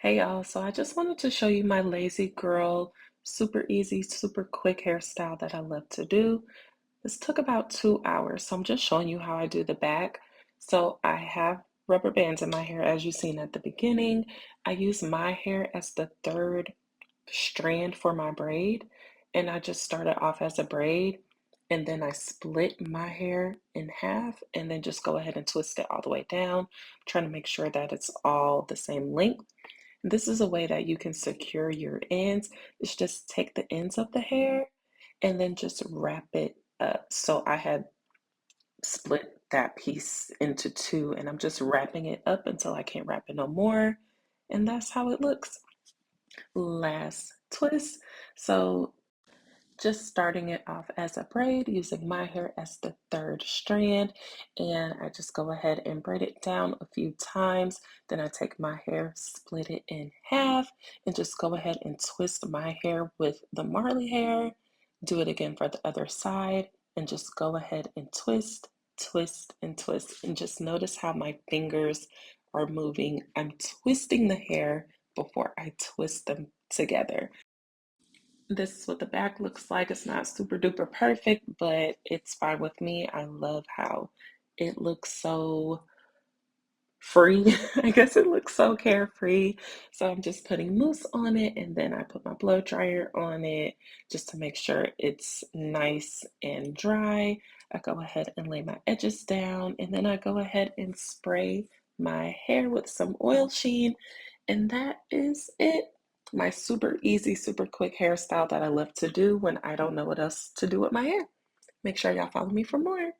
Hey y'all, so I just wanted to show you my lazy girl, super easy, super quick hairstyle that I love to do. This took about 2 hours, so I'm just showing you how I do the back. So I have rubber bands in my hair, as you seen at the beginning. I use my hair as the third strand for my braid, and I just started off as a braid, and then I split my hair in half, and then just go ahead and twist it all the way down, trying to make sure that it's all the same length. This is a way that you can secure your ends. Is just take the ends of the hair and then just wrap it up. So I had split that piece into two and I'm just wrapping it up until I can't wrap it no more. And that's how it looks. Last twist. So just starting it off as a braid using my hair as the third strand, and I just go ahead and braid it down a few times. Then I take my hair, split it in half, and just go ahead and twist my hair with the Marley hair. Do it again for the other side and just go ahead and twist, twist, and twist, and just notice how my fingers are moving. I'm twisting the hair before I twist them together. This is what the back looks like. It's not super duper perfect, but it's fine with me. I love how it looks so free. I guess it looks so carefree. So I'm just putting mousse on it and then I put my blow dryer on it just to make sure it's nice and dry. I go ahead and lay my edges down and then I go ahead and spray my hair with some oil sheen, and that is it. My super easy, super quick hairstyle that I love to do when I don't know what else to do with my hair. Make sure y'all follow me for more.